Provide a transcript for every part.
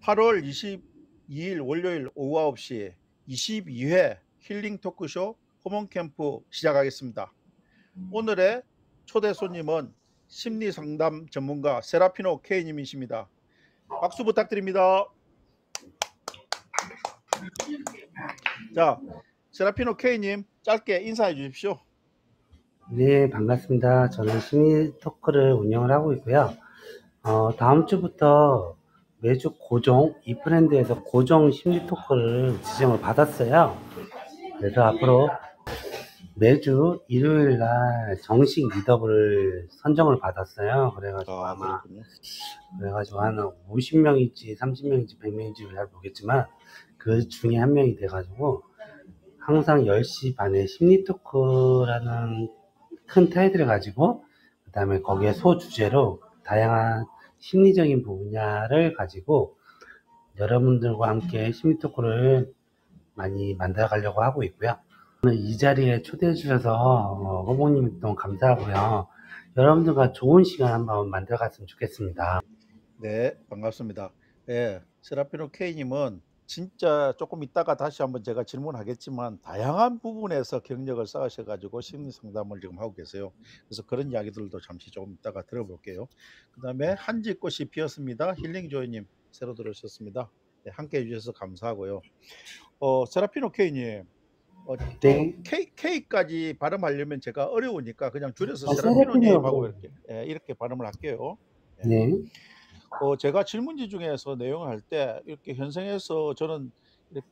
8월 22일 월요일 오후 9시 22회 힐링 토크쇼 호mon캠프 시작하겠습니다. 오늘의 초대 손님은 심리상담 전문가 세라피노 K님이십니다. 박수 부탁드립니다. 자, 세라피노 K님 짧게 인사해 주십시오. 네, 반갑습니다. 저는 심리 토크를 운영을 하고 있고요. 다음 주부터 매주 고정, 이프랜드에서 고정 심리 토크를 지정을 받았어요. 그래서 앞으로 매주 일요일 날 정식 미더블을 선정을 받았어요. 그래가지고 한 50명일지 30명일지 100명일지 잘 모르겠지만 그 중에 한 명이 돼가지고 항상 10시 반에 심리 토크라는 큰 타이틀을 가지고 그 다음에 거기에 소주제로 다양한 심리적인 분야를 가지고 여러분들과 함께 심리 토크를 많이 만들어 가려고 하고 있고요. 오늘 이 자리에 초대해 주셔서 호봉님 너무 감사하고요. 여러분들과 좋은 시간 한번 만들어 갔으면 좋겠습니다. 네, 반갑습니다. 네, 세라피노 K님은 진짜 조금 있다가 다시 한번 제가 질문하겠지만 다양한 부분에서 경력을 쌓으셔가지고 심리 상담을 지금 하고 계세요. 그래서 그런 이야기들도 잠시 조금 있다가 들어볼게요. 그 다음에 한지꽃이 피었습니다. 힐링조이님 새로 들어오셨습니다. 네, 함께 해주셔서 감사하고요. 세라피노 K님, 네. K까지 발음하려면 제가 어려우니까 그냥 줄여서 세라피노라고. 세라피노님하고 이렇게 발음을 할게요. 네. 제가 질문지 중에서 내용을 할 때 이렇게 현생에서 저는 이렇게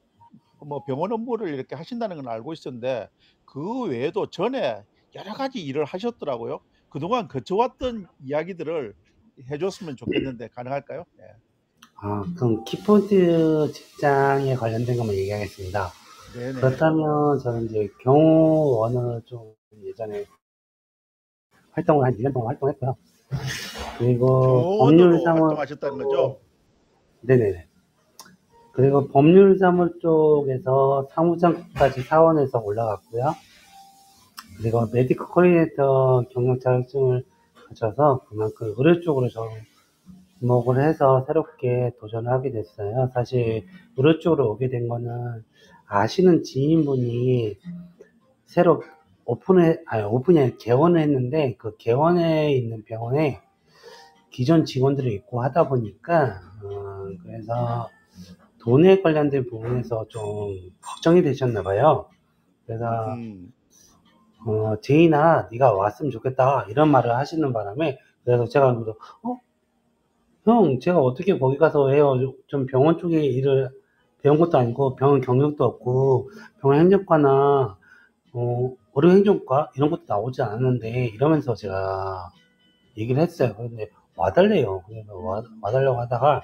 뭐 병원 업무를 이렇게 하신다는 건 알고 있었는데 그 외에도 전에 여러 가지 일을 하셨더라고요. 그동안 거쳐왔던 이야기들을 해줬으면 좋겠는데 가능할까요? 네. 그럼 키포인트 직장에 관련된 것만 얘기하겠습니다. 네네. 그렇다면 저는 이제 경호원을 좀 예전에 활동을 한 1년 동안 활동했고요. 그리고 경호원으로 활동하셨다는 거죠? 네네네. 그리고 법률사무 쪽에서 사무장까지 사원에서 올라갔고요. 그리고 메디컬 코디네이터 경력 자격증을 가져서 그만큼 의료 쪽으로 접목을 해서 새롭게 도전을 하게 됐어요. 사실 의료 쪽으로 오게 된 거는 아시는 지인분이 새로 오픈이 아니라 개원을 했는데 그 개원에 있는 병원에 기존 직원들이 있고 하다 보니까 그래서 돈에 관련된 부분에서 좀 걱정이 되셨나 봐요. 그래서 제인아 네가 왔으면 좋겠다 이런 말을 하시는 바람에 그래서 제가 형 제가 어떻게 거기 가서 해요. 좀 병원 쪽에 일을 배운 것도 아니고 병원 경력도 없고 병원 행정과나 의료 행정과 이런 것도 나오지 않았는데 이러면서 제가 얘기를 했어요. 그런데 와달래요. 그래서 와달라고 하다가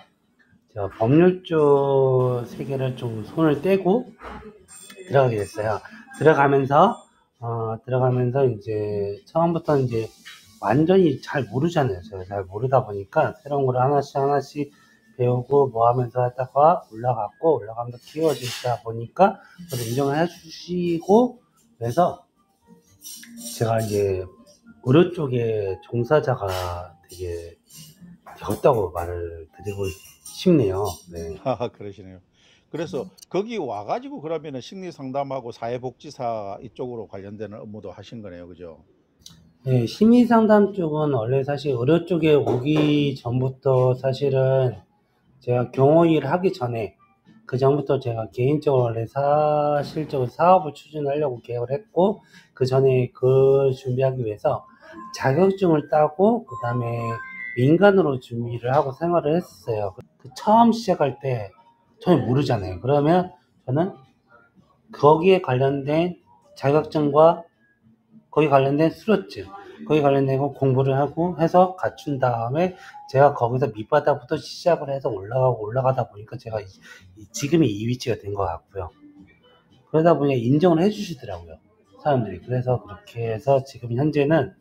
제가 법률 쪽 세계를 좀 손을 떼고 들어가게 됐어요. 들어가면서 이제 처음부터 이제 완전히 잘 모르잖아요. 제가 잘 모르다 보니까 새로운 걸 하나씩 배우고 뭐 하면서 하다가 올라가면서 키워지다 보니까 저도 인정을 해주시고 그래서 제가 이제 의료 쪽에 종사자가 되게 되었다고 말을 드리고 싶네요. 네. 그러시네요. 그래서 거기 와가지고 그러면은 심리 상담하고 사회복지사 이쪽으로 관련되는 업무도 하신 거네요, 그죠? 네, 심리상담 쪽은 원래 사실 의료 쪽에 오기 전부터 사실은 제가 경호 일을 하기 전에 그 전부터 제가 개인적으로 원래 사실적으로 사업을 추진하려고 계획을 했고 그 전에 그 준비하기 위해서 자격증을 따고 그 다음에 민간으로 준비를 하고 생활을 했었어요. 그 처음 시작할 때 전혀 모르잖아요. 그러면 저는 거기에 관련된 자격증과 거기 관련된 수료증, 거기 관련된 거 공부를 하고 해서 갖춘 다음에 제가 거기서 밑바닥부터 시작을 해서 올라가다 보니까 제가 지금의 이 위치가 된 것 같고요. 그러다 보니까 인정을 해주시더라고요. 사람들이. 그래서 그렇게 해서 지금 현재는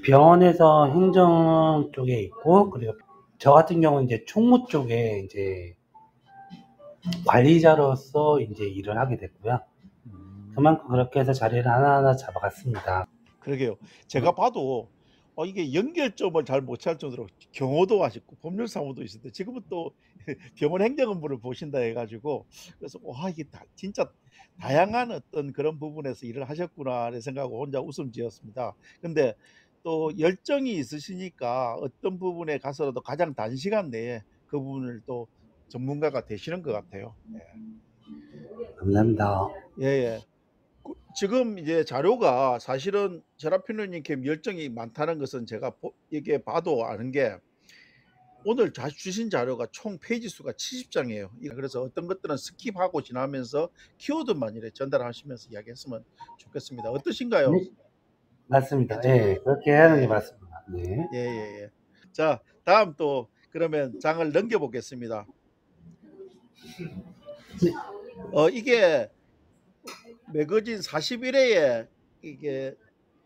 병원에서 행정 쪽에 있고, 그리고 저 같은 경우는 이제 총무 쪽에 이제 관리자로서 이제 일을 하게 됐고요. 그만큼 그렇게 해서 자리를 하나하나 잡아갔습니다. 그러게요. 제가 봐도 이게 연결점을 잘 못 찾을 정도로 경호도 하셨고 법률 사무도 있었는데 지금은 또 병원 행정 업무를 보신다 해 가지고 그래서 '와 이게 다 진짜 다양한 어떤 그런 부분에서 일을 하셨구나.' 이런 생각하고 혼자 웃음 지었습니다. 근데 또 열정이 있으시니까 어떤 부분에 가서라도 가장 단시간 내에 그 부분을 또 전문가가 되시는 것 같아요. 예. 감사합니다. 예예. 지금 이제 자료가 사실은 세라피노님께 열정이 많다는 것은 제가 이게 봐도 아는 게 오늘 주신 자료가 총 페이지 수가 70 장이에요. 그래서 어떤 것들은 스킵하고 지나면서 키워드만 이렇게 전달하시면서 이야기했으면 좋겠습니다. 어떠신가요? 네, 맞습니다. 괜찮 예, 그렇게 하는 게 예. 맞습니다. 네. 예예예. 자, 다음 또 그러면 장을 넘겨 보겠습니다. 네. 이게 매거진 41 회에 이게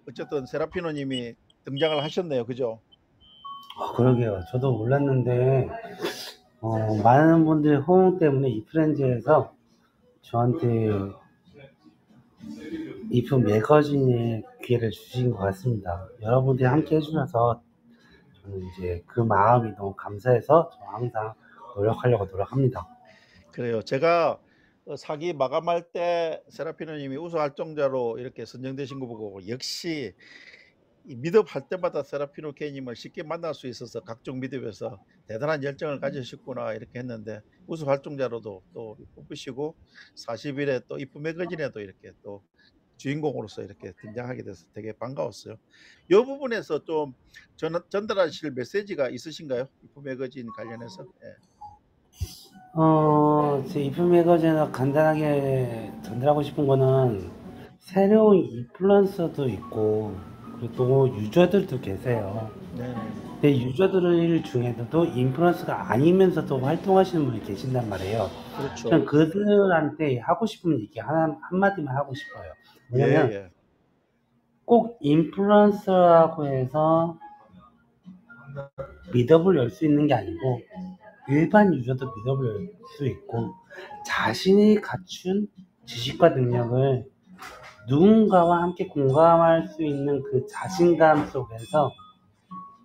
어쨌든 세라피노 님이 등장을 하셨네요. 그죠? 그러게요. 저도 몰랐는데, 많은 분들의 호응 때문에 이 프렌즈에서 저한테 이프 매거진의 기회를 주신 것 같습니다. 여러분들이 함께 예. 해주셔서 저는 이제 그 마음이 너무 감사해서 저 항상 노력하려고 노력합니다. 그래요. 제가 사기 마감할 때 세라피노 님이 우수 활동자로 이렇게 선정되신 거 보고 역시 이 미드업 할 때마다 세라피노 K님을 쉽게 만날 수 있어서 각종 미드업에서 대단한 열정을 가지셨구나 이렇게 했는데 우수 활동자로도 또 뽑히시고 40일에 또 이프 매거진에도 이렇게 또 주인공으로서 이렇게 등장하게 돼서 되게 반가웠어요. 이 부분에서 좀 전달하실 메시지가 있으신가요? 이프 매거진 관련해서? 예. 제 이프 매거진을 간단하게 전달하고 싶은 거는 새로운 인플루언서도 있고 그리고 또 유저들도 계세요. 네네네. 근데 유저들 중에서도 인플루언서가 아니면서도 활동하시는 분이 계신단 말이에요. 저는 그렇죠. 그들한테 하고 싶은 얘기 한마디만 하고 싶어요. 뭐냐면 예예. 꼭 인플루언서라고 해서 미덕을 열 수 있는 게 아니고 일반 유저도 미덕을 열 수 있고 자신이 갖춘 지식과 능력을 누군가와 함께 공감할 수 있는 그 자신감 속에서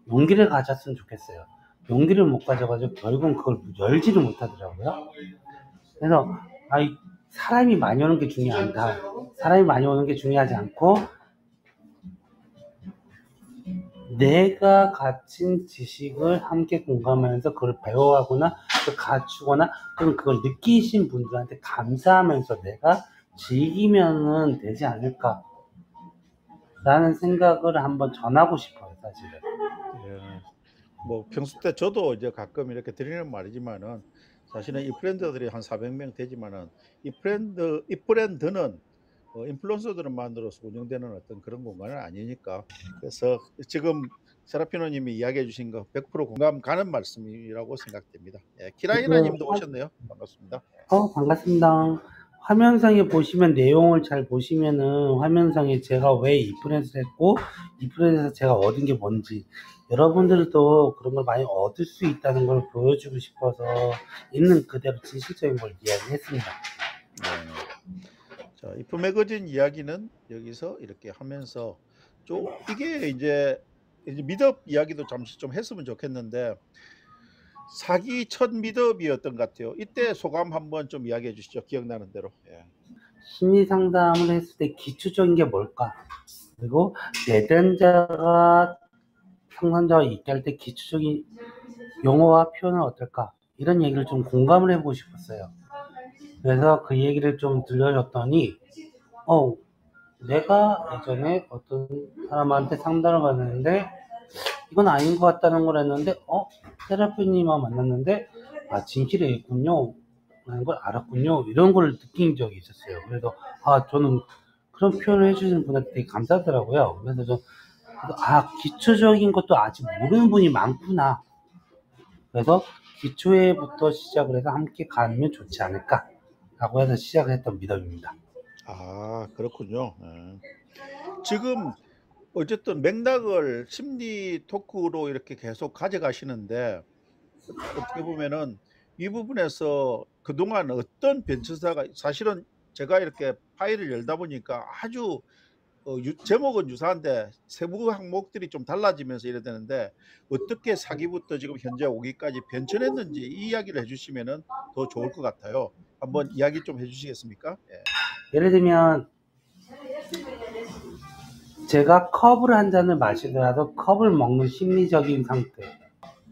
용기를 가졌으면 좋겠어요. 용기를 못 가져가지고 결국은 그걸 열지를 못하더라고요. 그래서 사람이 많이 오는 게 중요하다. 사람이 많이 오는 게 중요하지 않고 내가 가진 지식을 함께 공감하면서 그걸 배워가거나 그걸 갖추거나 또는 그걸 느끼신 분들한테 감사하면서 내가 즐기면은 되지 않을까 라는 생각을 한번 전하고 싶어요, 사실은. 예. 뭐 평소 때 저도 이제 가끔 이렇게 드리는 말이지만은 사실은 이 브랜드들이 한 400명 되지만은 이 브랜드는 인플루언서들을 만들어서 운영되는 어떤 그런 공간은 아니니까. 그래서 지금 세라피노 님이 이야기해 주신 거 100% 공감 가는 말씀이라고 생각됩니다. 예. 키라이나 그, 님도 오셨네요. 반갑습니다. 반갑습니다. 화면상에 보시면 내용을 잘 보시면은 화면상에 제가 왜 이 프랜스를 했고 이 프랜스에서 제가 얻은 게 뭔지 여러분들도 그런 걸 많이 얻을 수 있다는 걸 보여주고 싶어서 있는 그대로 진실적인 걸 이야기했습니다. 네. 자, 이프 매거진 이야기는 여기서 이렇게 하면서 이게 이제 미드업 이야기도 잠시 좀 했으면 좋겠는데 사기 첫 미드업이었던 것 같아요. 이때 소감 한번 좀 이야기해 주시죠. 기억나는 대로. 예. 심리 상담을 했을 때 기초적인 게 뭘까? 그리고 내담자가 상담자와 얘기할 때 기초적인 용어와 표현은 어떨까? 이런 얘기를 좀 공감을 해보고 싶었어요. 그래서 그 얘기를 좀 들려줬더니, 내가 예전에 어떤 사람한테 상담을 받았는데, 이건 아닌 것 같다는 걸 했는데, 테라피님과 만났는데, 진실이 있군요. 라는 걸 알았군요. 이런 걸 느낀 적이 있었어요. 그래서, 저는 그런 표현을 해주시는 분한테 되게 감사하더라고요. 그래서 기초적인 것도 아직 모르는 분이 많구나. 그래서 기초에부터 시작을 해서 함께 가면 좋지 않을까 라고 해서 시작을 했던 미덕입니다. 아, 그렇군요. 예. 지금 어쨌든 맥락을 심리 토크로 이렇게 계속 가져가시는데 어떻게 보면은 이 부분에서 그동안 어떤 변천사가 사실은 제가 이렇게 파일을 열다 보니까 아주 제목은 유사한데 세부 항목들이 좀 달라지면서 이래 되는데 어떻게 사기부터 지금 현재 오기까지 변천했는지 이 이야기를 해주시면은 더 좋을 것 같아요. 한번 이야기 좀 해주시겠습니까? 예. 예를 들면 제가 컵을 한 잔을 마시더라도 컵을 먹는 심리적인 상태.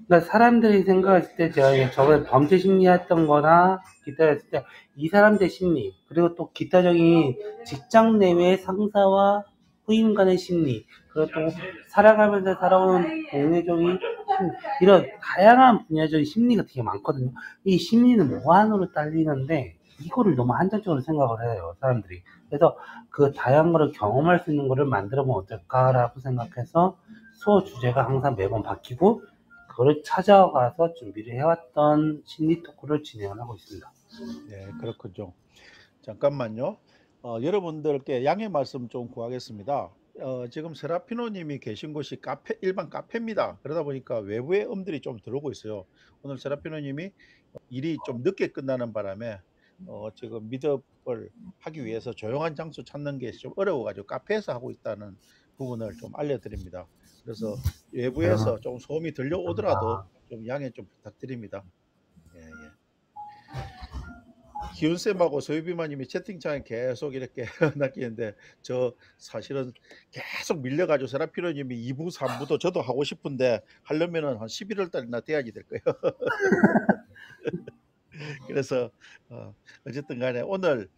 그러니까 사람들이 생각했을 때 제가 저번에 범죄 심리했던 거나 기타 했을 때 이 사람들의 심리, 그리고 또 기타적인 직장 내외 상사와 후임 간의 심리, 그리고 또 살아가면서 살아온 동료적인 심리, 이런 다양한 분야적인 심리가 되게 많거든요. 이 심리는 무한으로 딸리는데 이거를 너무 한정적으로 생각을 해요, 사람들이. 그래서 그 다양한 거를 경험할 수 있는 거를 만들어 보면 어떨까라고 생각해서 수업 주제가 항상 매번 바뀌고 그거를 찾아가서 준비를 해왔던 심리 토크를 진행을 하고 있습니다. 네, 그렇군요. 잠깐만요. 여러분들께 양해 말씀 좀 구하겠습니다. 지금 세라피노님이 계신 곳이 일반 카페입니다. 그러다 보니까 외부의 음들이 좀 들어오고 있어요. 오늘 세라피노님이 일이 좀 늦게 끝나는 바람에 지금 미드업을 하기 위해서 조용한 장소 찾는 게 좀 어려워가지고 카페에서 하고 있다는 부분을 좀 알려드립니다. 그래서 외부에서 좀 소음이 들려오더라도 좀 양해 좀 부탁드립니다. 예, 예. 기훈쌤하고 소유비마님이 채팅창에 계속 이렇게 낚이는데 저 사실은 계속 밀려가지고 세라피노님이 2부 3부도 저도 하고 싶은데 하려면은 한 11월 달이나 돼야지 될 거예요. 그래서 어쨌든 간에 오늘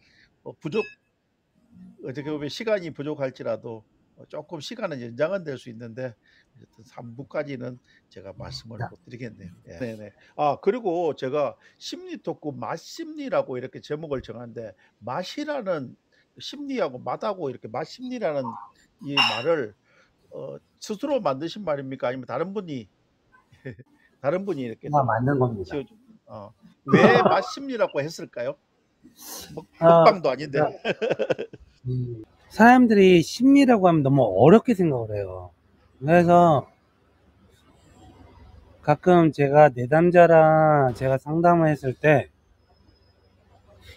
어떻게 보면 시간이 부족할지라도 조금 시간은 연장은 될 수 있는데 어쨌든 3부까지는 제가 말씀을 못 드리겠네요. 예. 네네. 그리고 제가 심리 토크 맛심리라고 이렇게 제목을 정하는데 맛이라는 심리하고 맛하고 이렇게 맛심리라는 이 말을 스스로 만드신 말입니까? 아니면 다른 분이 이렇게 좀 만든 겁니다. 왜 맛심리라고 했을까요? 아, 먹방도 아닌데. 사람들이 심리라고 하면 너무 어렵게 생각을 해요. 그래서 가끔 제가 내담자랑 제가 상담을 했을 때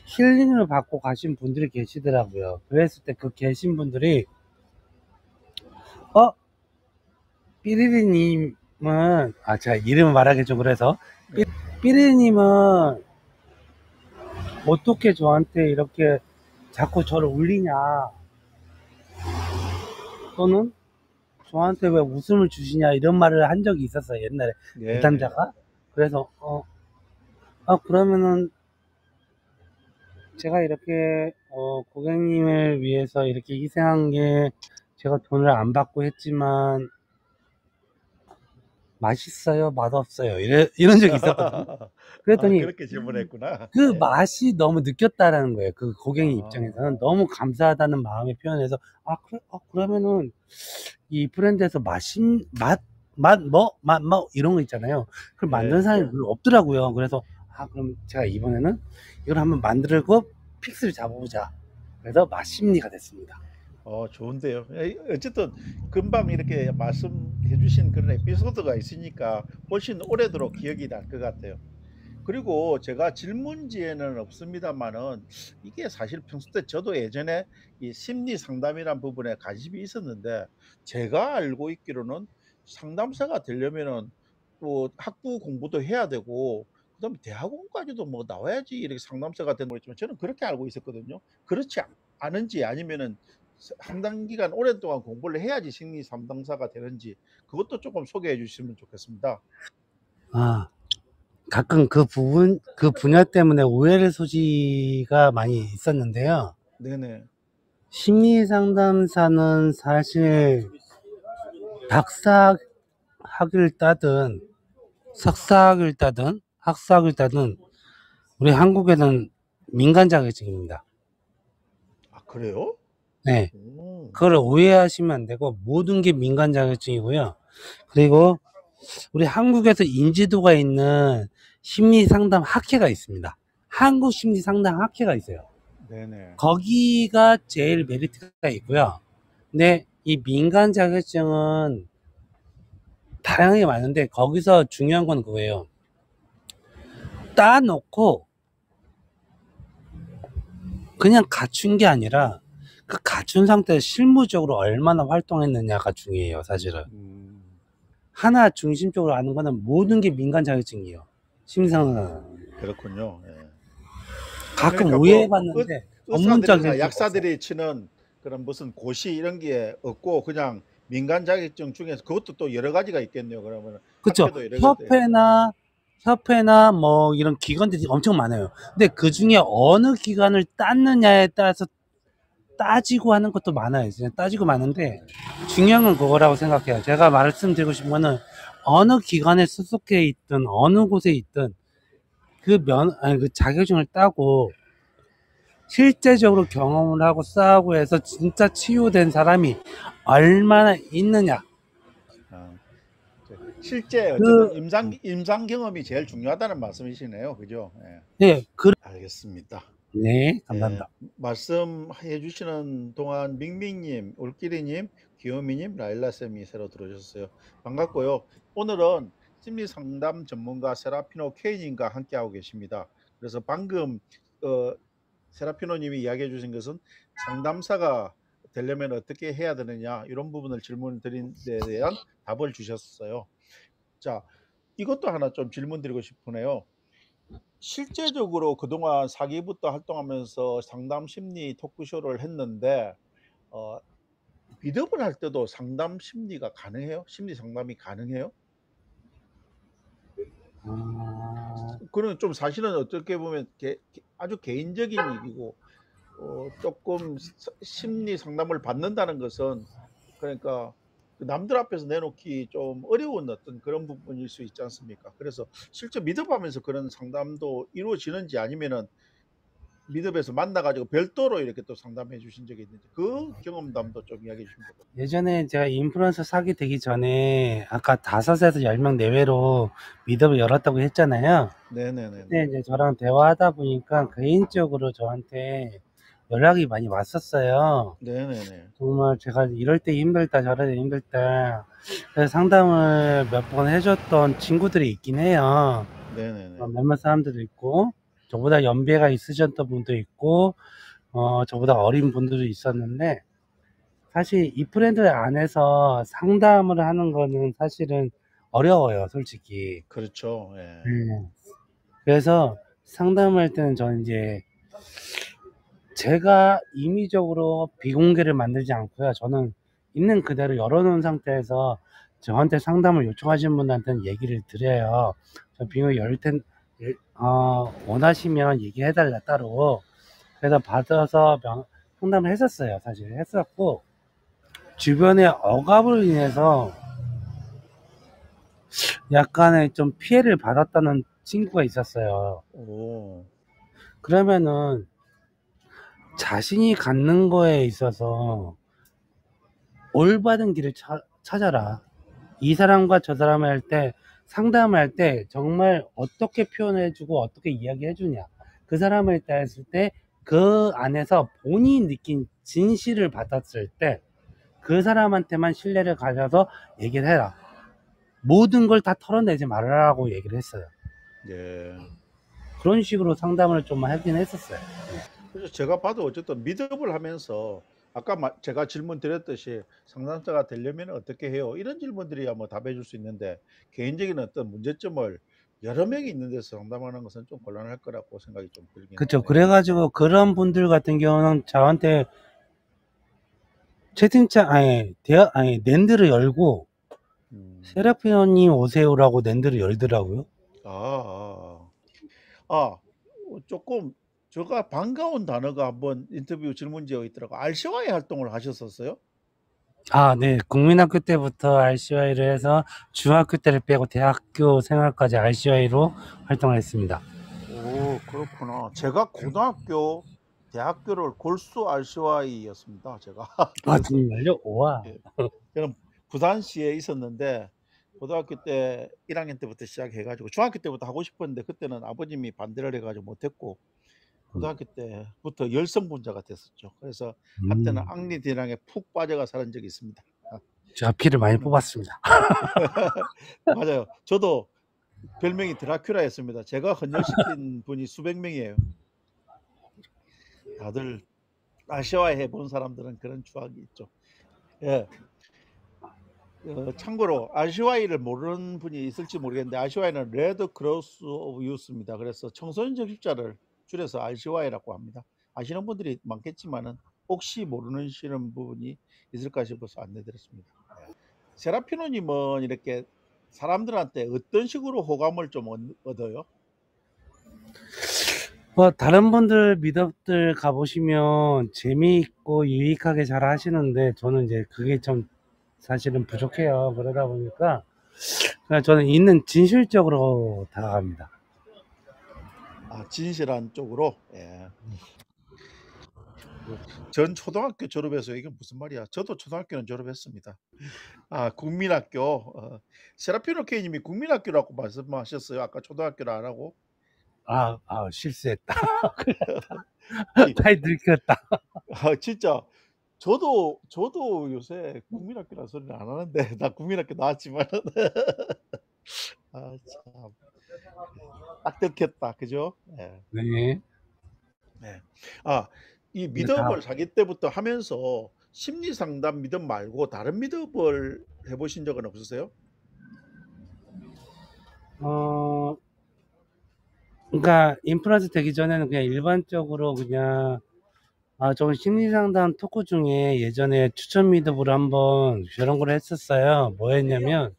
힐링을 받고 가신 분들이 계시더라고요. 그랬을 때 그 계신 분들이 삐리리님은 제가 이름을 말하기 좀 그래서 삐리리님은 어떻게 저한테 이렇게 자꾸 저를 울리냐, 또는 저한테 왜 웃음을 주시냐, 이런 말을 한 적이 있었어요, 옛날에. 네, 내담자가. 그래서 그러면은 제가 이렇게 고객님을 위해서 이렇게 희생한 게 제가 돈을 안 받고 했지만 맛있어요, 맛없어요, 이런 적이 있었거든요. 그랬더니 그렇게 질문했구나. 그 예. 맛이 맛이 너무 느꼈다라는 거예요. 그 고객님 아. 입장에서는 너무 감사하다는 마음을 표현해서 그러면은 이 브랜드에서 뭐 이런 거 있잖아요. 그걸 만드는 예. 사람이 별로 없더라고요. 그래서 그럼 제가 이번에는 이걸 한번 만들고 픽스를 잡아보자. 그래서 맛심리가 됐습니다. 좋은데요. 어쨌든 금방 이렇게 말씀해 주신 그런 에피소드가 있으니까 훨씬 오래도록 기억이 날 것 같아요. 그리고 제가 질문지에는 없습니다만은 이게 사실 평소 때 저도 예전에 이 심리 상담이란 부분에 관심이 있었는데 제가 알고 있기로는 상담사가 되려면은 또 학부 공부도 해야 되고 그다음에 대학원까지도 뭐 나와야지 이렇게 상담사가 되는 거겠지만 저는 그렇게 알고 있었거든요. 그렇지 않은지 아니면은 상당 기간 오랫동안 공부를 해야지 심리 상담사가 되는지 그것도 조금 소개해 주시면 좋겠습니다. 가끔 그 분야 때문에 오해를 소지가 많이 있었는데요. 네네. 심리 상담사는 사실 박사학위를 따든 석사학위를 따든 학사학위를 따든 우리 한국에는 민간 자격증입니다. 그래요? 네. 그걸 오해하시면 안 되고 모든 게 민간 자격증이고요. 그리고 우리 한국에서 인지도가 있는 심리 상담 학회가 있습니다. 한국 심리 상담 학회가 있어요. 네네. 거기가 제일 메리트가 있고요. 근데 이 민간 자격증은 다양하게 많은데 거기서 중요한 건 그거예요. 따놓고 그냥 갖춘 게 아니라 그 갖춘 상태에서 실무적으로 얼마나 활동했느냐가 중요해요, 사실은. 하나 중심적으로 아는 거는 모든 게 민간 자격증이에요. 심리상은 그렇군요. 예. 가끔 그러니까 뭐 오해해봤는데 전문 의사들이나 자격증이 없어요. 약사들이 치는 그런 무슨 고시 이런 게 없고 그냥 민간 자격증 중에서 그것도 또 여러 가지가 있겠네요. 그러면 그쵸. 학회도 여러 가지. 협회나 뭐 이런 기관들이 엄청 많아요. 근데 그 중에 어느 기관을 땄느냐에 따라서 따지고 하는 것도 많아요. 진짜 따지고 많은데 중요한 건 그거라고 생각해요. 제가 말씀드리고 싶은 거는 어느 기관에 소속해 있든 어느 곳에 있든 그 자격증을 따고 실제적으로 경험을 하고 싸우고 해서 진짜 치유된 사람이 얼마나 있느냐. 아, 실제 어쨌든 그, 임상 경험이 제일 중요하다는 말씀이시네요. 그죠? 예. 네, 알겠습니다. 네, 예, 감사합니다. 말씀해 주시는 동안 밍밍님, 올기리님, 귀요미님, 라일라쌤이 새로 들어오셨어요. 반갑고요. 오늘은 심리 상담 전문가 세라피노 K님과 함께하고 계십니다. 그래서 방금 세라피노님이 이야기해 주신 것은 상담사가 되려면 어떻게 해야 되느냐 이런 부분을 질문 드린 데 대한 답을 주셨어요. 자, 이것도 하나 좀 질문 드리고 싶으네요. 실제적으로 그동안 4기부터 활동하면서 상담 심리 토크쇼를 했는데 어, 미드업을 할 때도 상담 심리가 가능해요? 심리 상담이 가능해요? 그는 좀 사실은 어떻게 보면 아주 개인적인 얘기고 조금 심리 상담을 받는다는 것은 그러니까 그 남들 앞에서 내놓기 좀 어려운 어떤 그런 부분일 수 있지 않습니까? 그래서 실제 미드업하면서 그런 상담도 이루어지는지 아니면은 미드업에서 만나가지고 별도로 이렇게 또 상담해 주신 적이 있는지 그 경험담도 좀 이야기해 주시면 좋겠습니다. 예전에 제가 인플루언서 사기 되기 전에 아까 5에서 10명 내외로 미드업을 열었다고 했잖아요. 네네네. 근데 이제 저랑 대화하다 보니까 개인적으로 저한테 연락이 많이 왔었어요. 네네네. 정말 제가 이럴 때 힘들다, 저럴 때 힘들다. 그래서 상담을 몇 번 해줬던 친구들이 있긴 해요. 네네네. 몇몇 사람들도 있고, 저보다 연배가 있으셨던 분도 있고, 저보다 어린 분들도 있었는데, 사실 이 브랜드 안에서 상담을 하는 거는 사실은 어려워요, 솔직히. 그렇죠. 예. 그래서 상담할 때는 저는 이제 제가 임의적으로 비공개를 만들지 않고요. 저는 있는 그대로 열어놓은 상태에서 저한테 상담을 요청하신 분한테는 얘기를 드려요. 저 비공개 원하시면 얘기해달라 따로. 그래서 받아서 상담을 했었어요. 사실 했었고, 주변에 억압을 인해서 약간의 좀 피해를 받았다는 친구가 있었어요. 오. 그러면은 자신이 갖는 거에 있어서 올바른 길을 찾아라. 이 사람과 저 사람을 할 때, 상담할 때 정말 어떻게 표현해주고 어떻게 이야기해주냐. 그 사람을 때 했을 때 그 안에서 본인이 느낀 진실을 받았을 때 그 사람한테만 신뢰를 가져서 얘기를 해라. 모든 걸 다 털어내지 말라고 얘기를 했어요. 예. 그런 식으로 상담을 좀 하긴 했었어요. 그래서 제가 봐도 어쨌든 미드업을 하면서 아까 제가 질문 드렸듯이 상담사가 되려면 어떻게 해요? 이런 질문들이야 뭐 답해 줄 수 있는데 개인적인 어떤 문제점을 여러 명이 있는 데서 상담하는 것은 좀 곤란할 거라고 생각이 좀 들긴 그쵸. 하네요. 그래가지고 그런 분들 같은 경우는 저한테 채팅창, 낸드를 열고, 세라피노님 오세요라고 낸드를 열더라고요. 아, 조금 제가 반가운 단어가 한번 인터뷰 질문지에 있더라고. RCY 활동을 하셨었어요? 네. 국민학교 때부터 RCY를 해서 중학교 때를 빼고 대학교 생활까지 RCY로 활동을 했습니다. 오, 그렇구나. 제가 고등학교, 대학교를 골수 RCY였습니다. 제가. 그래서 정말요? 와. 예, 저는 부산시에 있었는데 고등학교 때 1학년 때부터 시작해가지고 중학교 때부터 하고 싶었는데 그때는 아버님이 반대를 해가지고 못했고 고등학교 때부터 열성분자가 됐었죠. 그래서 한때는 악리대랑에 푹 빠져가 살은 적이 있습니다. 제가 피를 많이 뽑았습니다. 맞아요. 저도 별명이 드라큘라였습니다. 제가 헌혈시킨 분이 수백 명이에요. 다들 아시아화 해본 사람들은 그런 추억이 있죠. 예. 참고로 아시아이를 모르는 분이 있을지 모르겠는데 아시아이는 레드 크로스 오브 유스입니다. 그래서 청소년 적십자를 줄여서 RCY라고 합니다. 아시는 분들이 많겠지만은 혹시 모르시는 분이 있을까 싶어서 안내드렸습니다. 세라피노님은 이렇게 사람들한테 어떤 식으로 호감을 좀 얻어요? 뭐 다른 분들 미덕들 가보시면 재미있고 유익하게 잘 하시는데 저는 이제 그게 좀 사실은 부족해요. 그러다 보니까 그냥 저는 있는 진실적으로 다가갑니다. 아, 진실한 쪽으로. 예. 전 초등학교 졸업해서 이게 무슨 말이야? 저도 초등학교는 졸업했습니다. 아, 국민학교. 세라피노 K님이 국민학교라고 말씀하셨어요. 아까 초등학교를 안 하고. 실수했다. 아니, 많이 늙혔다. 진짜 저도 요새 국민학교라는 소리를 안 하는데 나 국민학교 나왔지만 아, 참. 딱 들켰다. 그죠? 예. 네. 네. 아, 이 네, 다음. 미덥을 자기 때부터 하면서 심리 상담 미덥 말고 다른 미덥을 해보신 적은 없으세요? 어, 그러니까 인플루언서 되기 전에는 그냥 일반적으로 그냥 저는 심리상담 토크 중에 예전에 추천 미드부를 한번 저런 걸 했었어요. 뭐 했냐면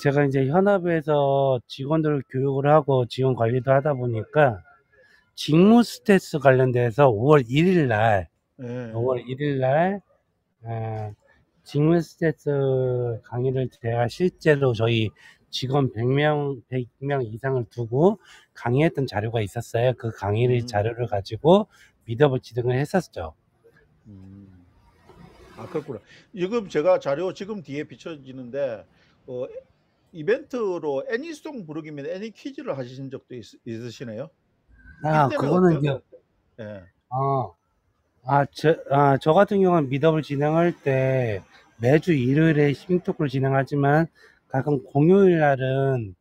제가 이제 현업에서 직원들 교육을 하고 직원 관리도 하다 보니까 직무 스트레스 관련돼서 5월 1일 날 예. 5월 1일 날 직무 스트레스 강의를 제가 실제로 저희 직원 100명 이상을 두고 강의했던 자료가 있었어요. 그 강의를 자료를 가지고 미더블 지등을 했었죠. 음. 아, 그렇구나. 지금 제가 자료 지금 뒤에 비춰지는데 이벤트로 애니송 부르기면 애니 퀴즈를 하신 적도 있으시네요? 이때는 그거는 이제 예. 어, 저 같은 경우는 미더블 진행할 때 매주 일요일에 심토크를 진행하지만 가끔 공휴일 날은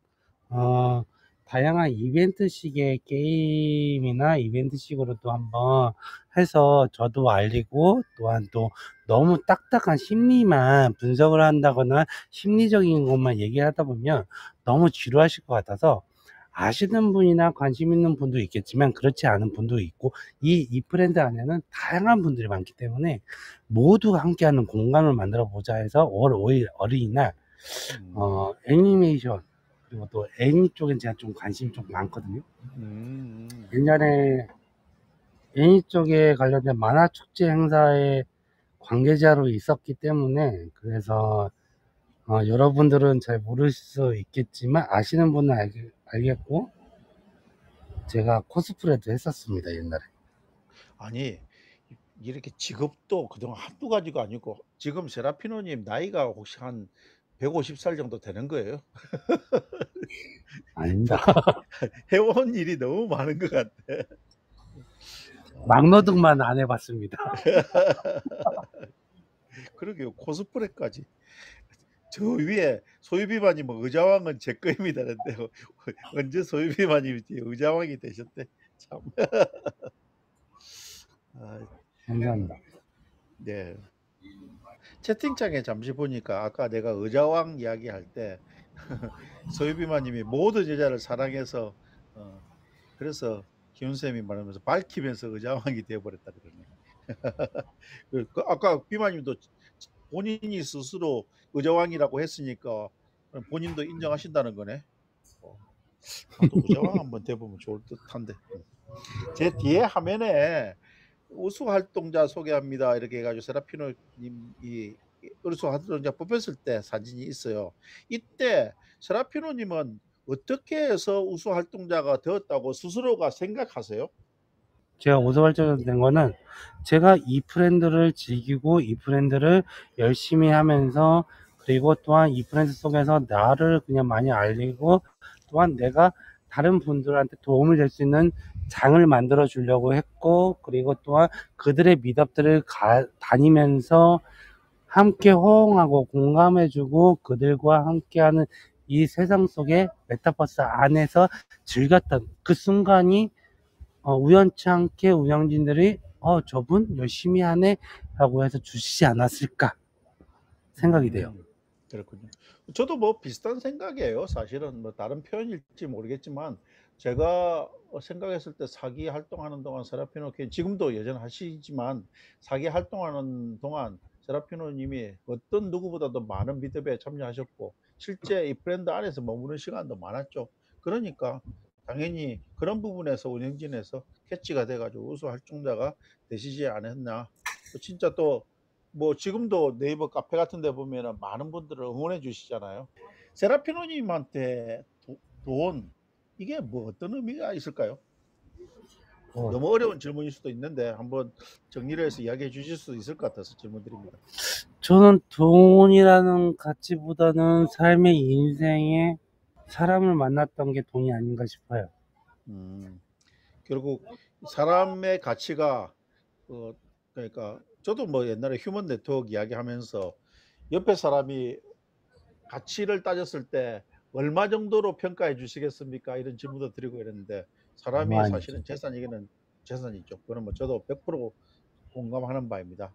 다양한 이벤트식의 게임이나 이벤트식으로 또 한번 해서 저도 알리고 또한 또 너무 딱딱한 심리만 분석을 한다거나 심리적인 것만 얘기하다 보면 너무 지루하실 것 같아서 아시는 분이나 관심 있는 분도 있겠지만 그렇지 않은 분도 있고 이 브랜드 안에는 다양한 분들이 많기 때문에 모두가 함께하는 공간을 만들어 보자 해서 5월 5일 어린이날 애니메이션 그리고 또 애니 쪽엔 제가 좀 관심이 좀 많거든요. 옛날에 애니 쪽에 관련된 만화 축제 행사에 관계자로 있었기 때문에 그래서 여러분들은 잘 모를 수 있겠지만 아시는 분은 알겠고 제가 코스프레도 했었습니다 옛날에. 아니, 이렇게 직업도 그동안 한두 가지가 아니고 지금 세라피노님 나이가 혹시 한 150살 정도 되는 거예요? 아닙니다. 해온 일이 너무 많은 것 같아. 막노동만 안 해봤습니다. 그러게요. 코스프레까지. 저 위에 소유비마님 의자왕은 제 거입니다. 그런데 언제 소유비마님이 의자왕이 되셨대? 참. 아, 감사합니다. 네. 채팅창에 잠시 보니까 아까 내가 의자왕 이야기할 때 소유비마님이 모든 여자를 사랑해서 그래서 기훈 쌤이 말하면서 밝히면서 의자왕이 되어버렸다 그러네. 아까 비마님도 본인이 스스로 의자왕이라고 했으니까 본인도 인정하신다는 거네. 나도 의자왕 한번 돼보면 좋을 듯한데. 제 뒤에 화면에 우수 활동자 소개합니다 이렇게 해가지고 세라피노님이 우수 활동자 뽑혔을 때 사진이 있어요. 이때 세라피노님은 어떻게 해서 우수 활동자가 되었다고 스스로가 생각하세요? 제가 오소발전된 거는 제가 이 브랜드를 즐기고 이 브랜드를 열심히 하면서 그리고 또한 이 브랜드 속에서 나를 그냥 많이 알리고 또한 내가 다른 분들한테 도움을 줄 수 있는 장을 만들어 주려고 했고 그리고 또한 그들의 미덕들을 다니면서 함께 호응하고 공감해주고 그들과 함께하는 이 세상 속에 메타버스 안에서 즐겼던 그 순간이 우연치 않게 운영진들이 저분 열심히 하네라고 해서 주시지 않았을까 생각이 돼요. 그렇군요. 저도 뭐 비슷한 생각이에요. 사실은 뭐 다른 표현일지 모르겠지만 제가 생각했을 때 사기 활동하는 동안 세라피노 지금도 여전히 하시지만 사기 활동하는 동안 세라피노 님이 어떤 누구보다도 많은 미드업에 참여하셨고 실제 이 브랜드 안에서 머무는 시간도 많았죠. 그러니까 당연히 그런 부분에서 운영진에서 캐치가 돼 가지고 우수 활동자가 되시지 않았나. 진짜 또 뭐 지금도 네이버 카페 같은 데 보면은 많은 분들을 응원해 주시잖아요. 세라피노 님한테 돈 이게 뭐 어떤 의미가 있을까요? 어, 너무 어려운 질문일 수도 있는데 한번 정리를 해서 이야기해 주실 수 있을 것 같아서 질문 드립니다. 저는 돈이라는 가치보다는 삶의 인생에 사람을 만났던 게 돈이 아닌가 싶어요. 음, 결국 사람의 가치가 그러니까 저도 뭐 옛날에 휴먼 네트워크 이야기하면서 옆에 사람이 가치를 따졌을 때 얼마 정도로 평가해 주시겠습니까? 이런 질문도 드리고 이랬는데 너무 사람이 아니죠. 사실은 재산이기는 재산이죠. 그건 뭐 저도 100% 공감하는 바입니다.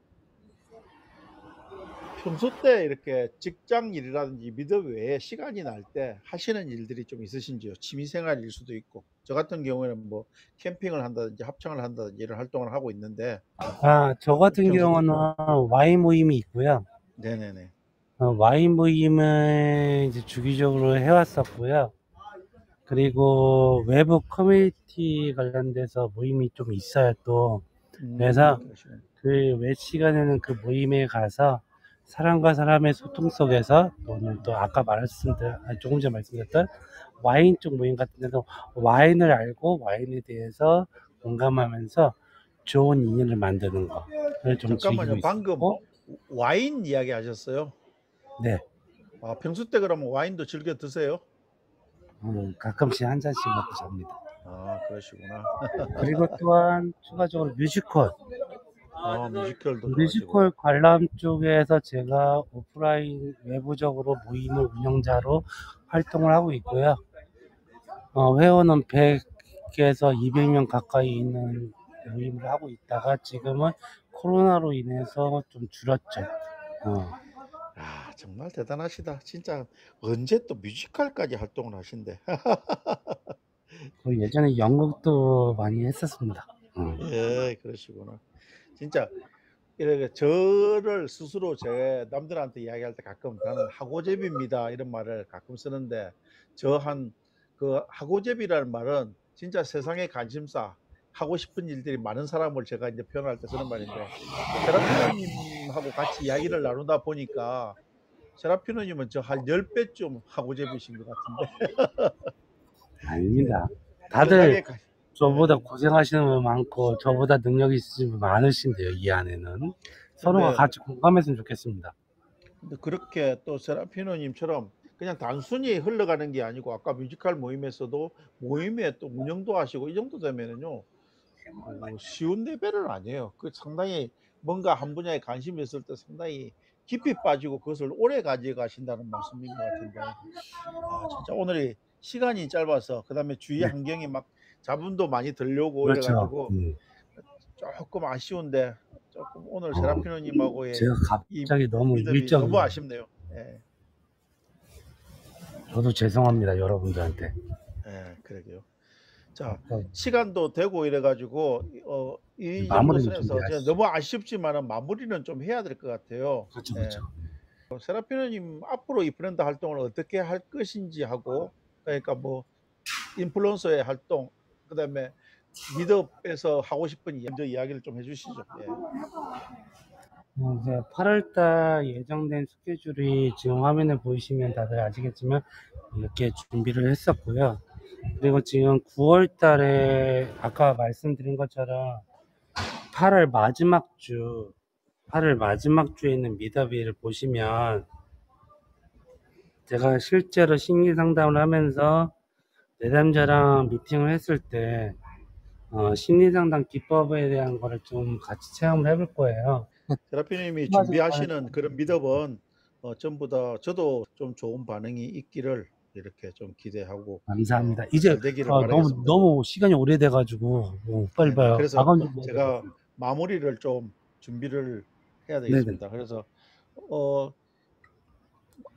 평소 때 이렇게 직장 일이라든지 미드 외에 시간이 날 때 하시는 일들이 좀 있으신지요? 취미생활일 수도 있고 저 같은 경우에는 뭐 캠핑을 한다든지 합창을 한다든지 이런 활동을 하고 있는데 저 같은 평소 때 경우는 와인 모임이 있고요. 네네네. 와인 모임을 이제 주기적으로 해왔었고요. 그리고 외부 커뮤니티 관련돼서 모임이 좀 있어요, 또. 그래서 그러시군요. 그 외 시간에는 그 모임에 가서 사람과 사람의 소통 속에서 또는 또 아까 조금 전에 말씀드렸던 와인 쪽 모임 같은 데서 와인을 알고 와인에 대해서 공감하면서 좋은 인연을 만드는 거를 좀 즐기고 잠깐만요. 방금 있었고, 와인 이야기 하셨어요. 네. 평소 때 그러면 와인도 즐겨 드세요? 가끔씩 한 잔씩 먹고 잡니다. 그러시구나. 그리고 또한 추가적으로 뮤지컬도 좋아하시고. 뮤지컬 관람 쪽에서 제가 오프라인 외부적으로 모임을 운영자로 활동을 하고 있고요. 회원은 100에서 200명 가까이 있는 모임을 하고 있다가 지금은 코로나로 인해서 좀 줄었죠. 정말 대단하시다. 진짜 언제 또 뮤지컬까지 활동을 하신대. 그리고 예전에 연극도 많이 했었습니다. 예, 그러시구나. 진짜 이렇게 저를 스스로 제 남들한테 이야기할 때 가끔 나는 하고제비입니다 이런 말을 가끔 쓰는데 그 하고제비라는 말은 진짜 세상의 관심사 하고 싶은 일들이 많은 사람을 제가 이제 표현할 때 쓰는 말인데 세라피노님하고 같이 이야기를 나누다 보니까 세라피노님은 저 한 10배쯤 하고제비신 것 같은데 예, 아닙니다. 다들 세상에 저보다 예, 고생하시는 분 많고 저보다 능력이 있으신 분 많으신데요, 이 안에는. 서로가 근데 같이 공감했으면 좋겠습니다. 그렇게 또 세라피노님처럼 그냥 단순히 흘러가는 게 아니고 아까 뮤지컬 모임에서도 모임에 또 운영도 하시고 이 정도 되면은요 쉬운 레벨은 아니에요. 그 상당히 뭔가 한 분야에 관심이 있을 때 상당히 깊이 빠지고 그것을 오래 가져가신다는 말씀인 것 같은데 진짜 오늘이 시간이 짧아서 그다음에 주위 네, 환경이 막 잡음도 많이 들려오고 그렇죠. 이래가지고 조금 아쉬운데 조금 오늘 어, 세라피노님하고의 제가 이 갑자기 너무 미덕이 너무 일정이, 아쉽네요. 예. 저도 죄송합니다, 여러분들한테. 그러게요. 자, 어, 시간도 되고 이래가지고 이 정도 마무리를 선에서 제가 준비하시죠. 너무 아쉽지만은 마무리는 좀 해야 될 것 같아요. 그렇죠, 예. 그렇죠. 세라피노님 앞으로 이 브랜드 활동을 어떻게 할 것인지 하고 그러니까 뭐 인플루언서의 활동 그다음에 미드업에서 하고 싶은 먼저 이야기를 좀 해주시죠. 예. 이제 8월달 예정된 스케줄이 지금 화면에 보이시면 다들 아시겠지만 이렇게 준비를 했었고요. 그리고 지금 9월달에 아까 말씀드린 것처럼 8월 마지막 주에 있는 미더비를 보시면 제가 실제로 심리 상담을 하면서 내담자랑 미팅을 했을 때 심리 상담 기법에 대한 거를 좀 같이 체험을 해볼 거예요. 세라피님이 추가적으로 준비하시는 그런 미덕은 전부 다 저도 좀 좋은 반응이 있기를 이렇게 좀 기대하고 감사합니다. 이제 잘 되기를 바라겠습니다. 너무 시간이 오래돼가지고 빨리 네네. 봐요. 그래서 마감 준비해야 될 것 제가 같습니다. 마무리를 좀 준비를 해야 네네. 되겠습니다. 그래서 어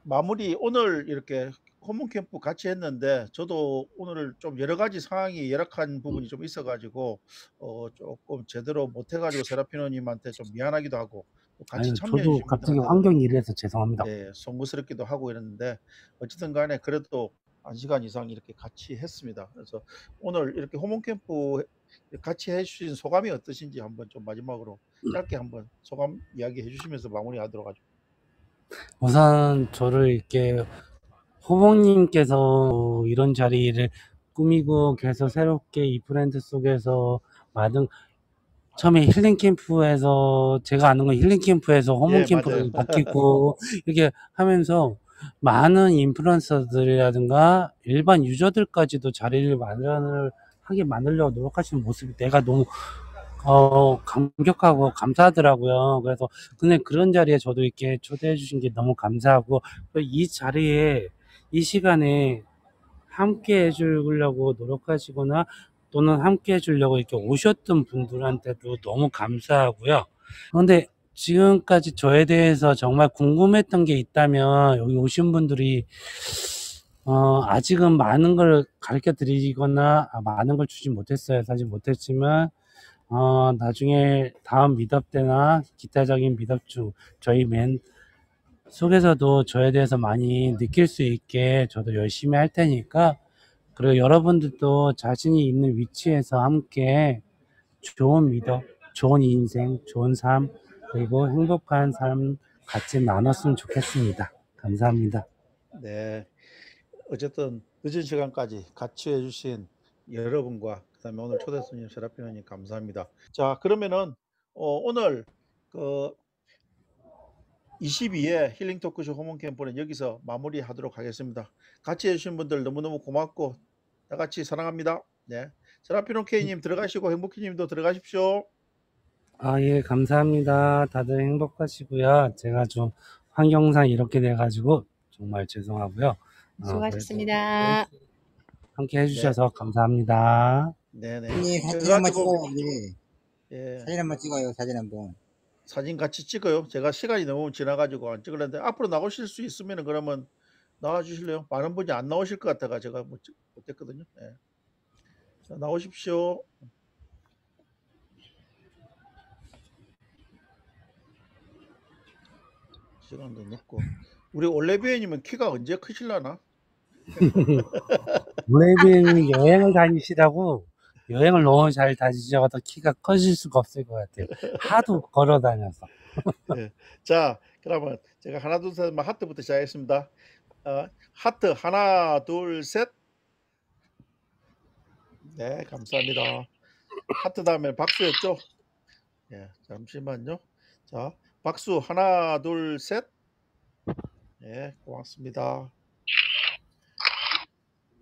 마무리 오늘 이렇게 호문 캠프 같이 했는데 저도 오늘 좀 여러 가지 상황이 열악한 부분이 좀 있어 가지고 조금 제대로 못 해 가지고 세라피노님한테 좀 미안하기도 하고 또 같이 아유, 참여해 저도 주신 갑자기 분들한테도 환경이 이래서 죄송합니다. 예 송구스럽기도 하고 이랬는데 어쨌든 간에 그래도 1시간 이상 이렇게 같이 했습니다. 그래서 오늘 이렇게 호문 캠프 같이 해 주신 소감이 어떠신지 한번 좀 마지막으로 짧게 한번 소감 이야기해 주시면서 마무리하도록 하죠. 우선 저를 이렇게 호봉님께서 이런 자리를 꾸미고 계속 새롭게 이 브랜드 속에서 많은 처음에 힐링 캠프에서 제가 아는 건 힐링 캠프에서 호문 예 맞아요. 캠프로 바뀌고 이렇게 하면서 많은 인플루언서들이라든가 일반 유저들까지도 자리를 하게 만들려고 노력하시는 모습이 내가 너무 감격하고 감사하더라고요. 그래서 근데 그런 자리에 저도 이렇게 초대해 주신 게 너무 감사하고 이 자리에 이 시간에 함께 해주려고 노력하시거나 또는 함께 해주려고 이렇게 오셨던 분들한테도 너무 감사하고요. 그런데 지금까지 저에 대해서 정말 궁금했던 게 있다면 여기 오신 분들이 아직은 많은 걸 가르쳐 드리거나 많은 걸 주지 못했어요. 사실 못했지만 나중에 다음 미덥 때나 기타적인 미덥 중 저희 맨 속에서도 저에 대해서 많이 느낄 수 있게 저도 열심히 할 테니까 그리고 여러분들도 자신이 있는 위치에서 함께 좋은 미덕, 좋은 인생, 좋은 삶 그리고 행복한 삶 같이 나눴으면 좋겠습니다. 감사합니다. 네. 어쨌든 늦은 시간까지 같이 해 주신 여러분과 그다음에 오늘 초대 손님 세라피노님 감사합니다. 자 그러면은 오늘 그 22회 힐링 토크쇼 호문 캠프는 여기서 마무리하도록 하겠습니다. 같이 해 주신 분들 너무너무 고맙고 다 같이 사랑합니다. 네. 세라피노 K님 들어가시고 행복희 님도 들어가십시오. 예, 감사합니다. 다들 행복하시고요. 제가 좀 환경상 이렇게 돼가지고 정말 죄송하고요. 그래도 수고하셨습니다. 함께 네. 해주셔서 감사합니다. 네네. 님 사진 한번 그래가지고 찍어요. 네. 예. 사진 한번 찍어요. 사진 한번. 사진 같이 찍어요. 제가 시간이 너무 지나가지고 안 찍으려는데 앞으로 나오실 수 있으면 그러면 나와 주실래요? 많은 분이 안 나오실 것 같아가 제가 못했거든요. 예. 자, 나오십시오. 시간도 늦고 우리 올레비에님은 키가 언제 크실라나? 올레빈 여행을 다니시라고 여행을 너무 잘 다니셔서 키가 커질 수가 없을 것 같아요. 하도 걸어 다녀서. 예. 자, 그러면 제가 하나 둘 셋 하트부터 시작하겠습니다. 하트 하나 둘 셋. 네, 감사합니다. 하트 다음에 박수였죠? 예, 잠시만요. 자, 박수 하나 둘 셋. 예, 고맙습니다.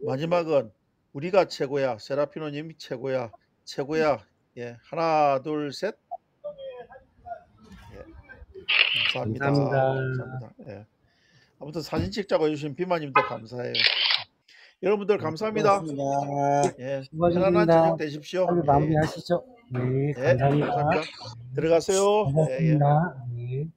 마지막은 우리가 최고야. 세라피노님 최고야. 최고야. 예, 하나 둘 셋. 예, 감사합니다. 감사합니다. 예. 아무튼 사진 찍자고 해주신 비마님도 감사해요. 여러분들 감사합니다. 고맙습니다. 예, 수고하셨습니다. 편안한 저녁 되십시오. 빨리 마무리하시죠. 네, 예, 감사합니다. 감사합니다. 들어가세요. 예, 예. 고맙습니다. 네.